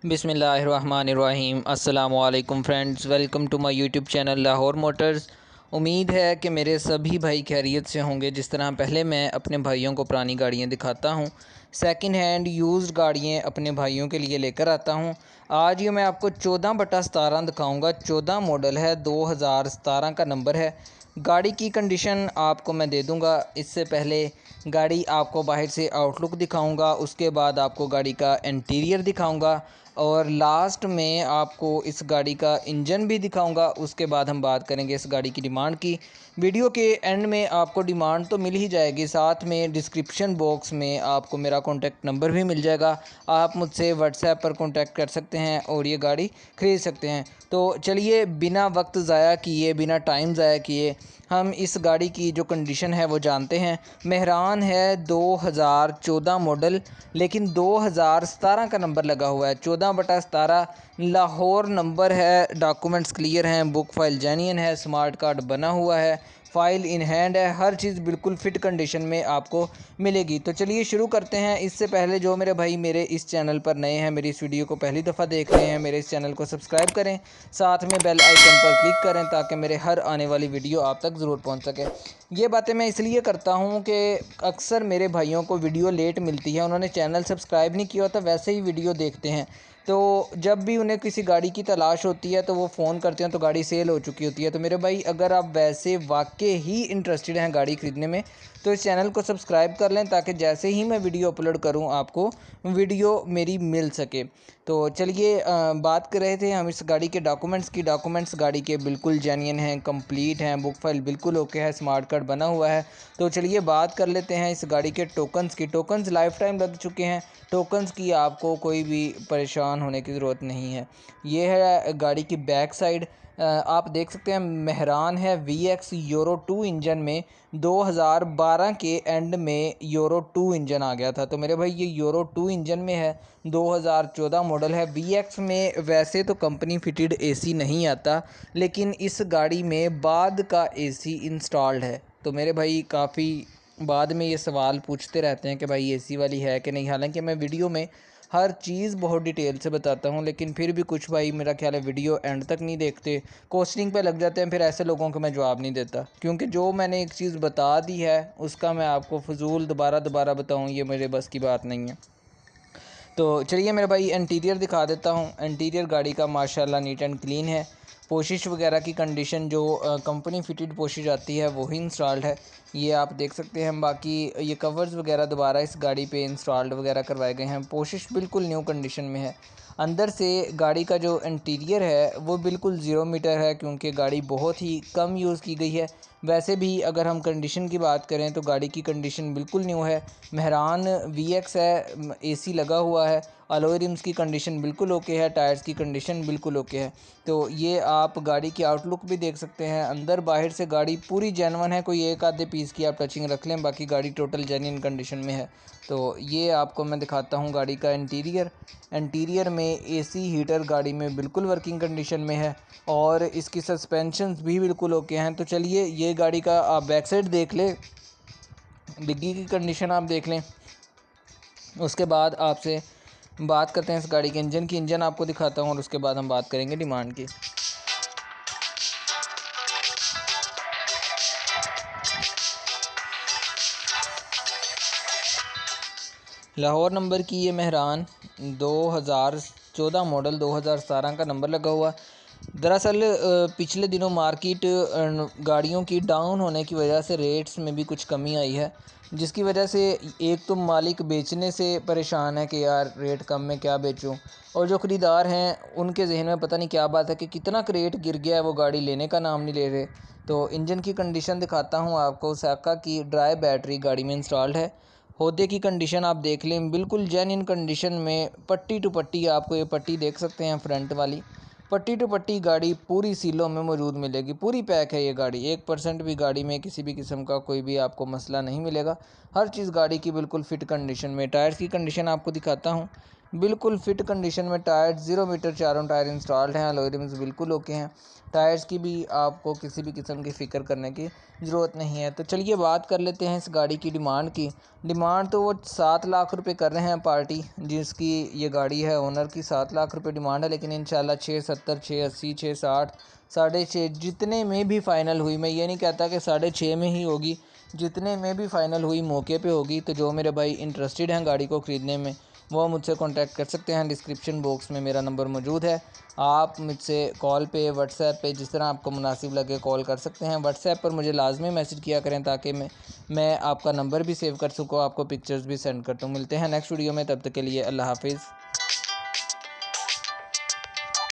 बिस्मिल्लाहिर्रहमानिर्रहीम। अस्सलामुअलैकुम friends, welcome to my YouTube channel Lahore motors. उम्मीद है कि मेरे सभी भाई खैरियत से होंगे। जिस तरह पहले मैं अपने भाइयों को पुरानी गाड़ियाँ दिखाता हूँ, सेकंड हैंड यूज्ड गाड़ियाँ अपने भाइयों के लिए लेकर आता हूँ। आज ये मैं आपको 14/17 दिखाऊँगा। 14 मॉडल है, 2017 का नंबर है। गाड़ी की कंडीशन आपको मैं दे दूँगा। इससे पहले गाड़ी आपको बाहर से आउटलुक दिखाऊँगा, उसके बाद आपको गाड़ी का इंटीरियर दिखाऊँगा और लास्ट में आपको इस गाड़ी का इंजन भी दिखाऊंगा। उसके बाद हम बात करेंगे इस गाड़ी की डिमांड की। वीडियो के एंड में आपको डिमांड तो मिल ही जाएगी, साथ में डिस्क्रिप्शन बॉक्स में आपको मेरा कॉन्टैक्ट नंबर भी मिल जाएगा। आप मुझसे व्हाट्सएप पर कॉन्टैक्ट कर सकते हैं और ये गाड़ी ख़रीद सकते हैं। तो चलिए बिना वक्त ज़ाया किए, बिना टाइम ज़ाया किए हम इस गाड़ी की जो कंडीशन है वो जानते हैं। मेहरान है 2014 मॉडल, लेकिन 2017 का नंबर लगा हुआ है। 14/17 लाहौर नंबर है। डॉक्यूमेंट्स क्लियर हैं, बुक फाइल जेन्युइन है, स्मार्ट कार्ड बना हुआ है, फ़ाइल इन हैंड है, हर चीज़ बिल्कुल फ़िट कंडीशन में आपको मिलेगी। तो चलिए शुरू करते हैं। इससे पहले जो मेरे भाई मेरे इस चैनल पर नए हैं, मेरी इस वीडियो को पहली दफ़ा देख रहे हैं, मेरे इस चैनल को सब्सक्राइब करें, साथ में बेल आइकन पर क्लिक करें ताकि मेरे हर आने वाली वीडियो आप तक ज़रूर पहुंच सके। ये बातें मैं इसलिए करता हूं कि अक्सर मेरे भाइयों को वीडियो लेट मिलती है, उन्होंने चैनल सब्सक्राइब नहीं किया होता, वैसे ही वीडियो देखते हैं। तो जब भी उन्हें किसी गाड़ी की तलाश होती है तो वो फ़ोन करते हैं तो गाड़ी सेल हो चुकी होती है। तो मेरे भाई, अगर आप वैसे वाकई ही इंटरेस्टेड हैं गाड़ी ख़रीदने में, तो इस चैनल को सब्सक्राइब कर लें ताकि जैसे ही मैं वीडियो अपलोड करूं आपको वीडियो मेरी मिल सके। तो चलिए बात कर रहे थे हम इस गाड़ी के डॉक्यूमेंट्स की। डॉक्यूमेंट्स गाड़ी के बिल्कुल जेन्युइन हैं, कंप्लीट हैं, बुक फाइल बिल्कुल ओके है, स्मार्ट कार्ड बना हुआ है। तो चलिए बात कर लेते हैं इस गाड़ी के टोकन्स की। टोकन्स लाइफ टाइम लग चुके हैं, टोकन्स की आपको कोई भी परेशान होने की ज़रूरत नहीं है। ये है गाड़ी की बैक साइड। आप देख सकते हैं मेहरान है VX यूरो 2 इंजन में। 2012 के एंड में यूरो 2 इंजन आ गया था। तो मेरे भाई ये यूरो 2 इंजन में है, 2014 मॉडल है। VX में वैसे तो कंपनी फिटेड AC नहीं आता, लेकिन इस गाड़ी में बाद का AC इंस्टॉल्ड है। तो मेरे भाई काफ़ी बाद में ये सवाल पूछते रहते हैं कि भाई AC वाली है कि नहीं। हालांकि मैं वीडियो में हर चीज़ बहुत डिटेल से बताता हूँ, लेकिन फिर भी कुछ भाई मेरा ख्याल है वीडियो एंड तक नहीं देखते, कोस्टिंग पे लग जाते हैं। फिर ऐसे लोगों को मैं जवाब नहीं देता, क्योंकि जो मैंने एक चीज़ बता दी है उसका मैं आपको फजूल दोबारा बताऊँ, ये मेरे बस की बात नहीं है। तो चलिए मेरे भाई इंटीरियर दिखा देता हूँ। इंटीरियर गाड़ी का माशाल्लाह नीट एंड क्लीन है। पोशिश वगैरह की कंडीशन जो कंपनी फिटेड पोशिश आती है वही इंस्टॉल्ड है, ये आप देख सकते हैं। बाकी ये कवर्स वगैरह दोबारा इस गाड़ी पे इंस्टॉल्ड वगैरह करवाए गए हैं। पोशिश बिल्कुल न्यू कंडीशन में है। अंदर से गाड़ी का जो इंटीरियर है वो बिल्कुल 0 मीटर है, क्योंकि गाड़ी बहुत ही कम यूज़ की गई है। वैसे भी अगर हम कंडीशन की बात करें तो गाड़ी की कंडीशन बिल्कुल न्यू है। मेहरान VX है, AC लगा हुआ है, अलॉय रिम्स की कंडीशन बिल्कुल ओके है, टायर्स की कंडीशन बिल्कुल ओके है। तो ये आप गाड़ी की आउटलुक भी देख सकते हैं। अंदर बाहर से गाड़ी पूरी जेन्युइन है, कोई एक आधे पीस की आप टचिंग रख लें, बाकी गाड़ी टोटल जेन्युइन कंडीशन में है। तो ये आपको मैं दिखाता हूँ गाड़ी का इंटीरियर। इंटीरियर में AC हीटर गाड़ी में बिल्कुल वर्किंग कंडीशन में है और इसकी सस्पेंशंस भी बिल्कुल ओके हैं। तो चलिए ये गाड़ी का आप बैक साइड देख लें, डिग्गी की कंडीशन आप देख लें। उसके बाद आपसे बात करते हैं इस गाड़ी के इंजन की। इंजन आपको दिखाता हूँ और उसके बाद हम बात करेंगे डिमांड की। लाहौर नंबर की ये मेहरान 2014 मॉडल, 2017 का नंबर लगा हुआ। दरअसल पिछले दिनों मार्केट गाड़ियों की डाउन होने की वजह से रेट्स में भी कुछ कमी आई है, जिसकी वजह से एक तो मालिक बेचने से परेशान है कि यार रेट कम में क्या बेचूं, और जो ख़रीदार हैं उनके जहन में पता नहीं क्या बात है कि कितना रेट गिर गया है, वो गाड़ी लेने का नाम नहीं ले रहे। तो इंजन की कंडीशन दिखाता हूँ आपको। साका की ड्राई बैटरी गाड़ी में इंस्टॉल्ड है। होदे की कंडीशन आप देख लें, बिल्कुल जेन्युइन कंडीशन में। पट्टी टू पट्टी आपको ये पट्टी देख सकते हैं, फ्रंट वाली पट्टी टू पट्टी गाड़ी पूरी सीलों में मौजूद मिलेगी। पूरी पैक है ये गाड़ी, 1% भी गाड़ी में किसी भी किस्म का कोई भी आपको मसला नहीं मिलेगा। हर चीज़ गाड़ी की बिल्कुल फ़िट कंडीशन में। टायर्स की कंडीशन आपको दिखाता हूँ। बिल्कुल फिट कंडीशन में टायर्स 0 मीटर चारों टायर इंस्टॉल्ड हैं। अलॉय रिम्स बिल्कुल ओके हैं। टायर्स की भी आपको किसी भी किस्म की फ़िक्र करने की ज़रूरत नहीं है। तो चलिए बात कर लेते हैं इस गाड़ी की डिमांड की। डिमांड तो वो 7 लाख रुपए कर रहे हैं पार्टी जिसकी ये गाड़ी है, ओनर की 7 लाख रुपए डिमांड है। लेकिन इंशाल्लाह 670, 680, 660, 6.5 जितने में भी फ़ाइनल हुई, मैं ये नहीं कहता कि 6.5 में ही होगी, जितने में भी फ़ाइनल हुई मौके पे होगी। तो जो मेरे भाई इंटरेस्टेड हैं गाड़ी को ख़रीदने में, वो मुझसे कांटेक्ट कर सकते हैं। डिस्क्रिप्शन बॉक्स में मेरा नंबर मौजूद है। आप मुझसे कॉल पे, व्हाट्सएप पे, जिस तरह आपको मुनासिब लगे कॉल कर सकते हैं। व्हाट्सएप पर मुझे लाजमी मैसेज किया करें ताकि मैं आपका नंबर भी सेव कर सकूँ, आपको पिक्चर्स भी सेंड कर दूँ। मिलते हैं नेक्स्ट वीडियो में, तब तक के लिए अल्लाह हाफिज़।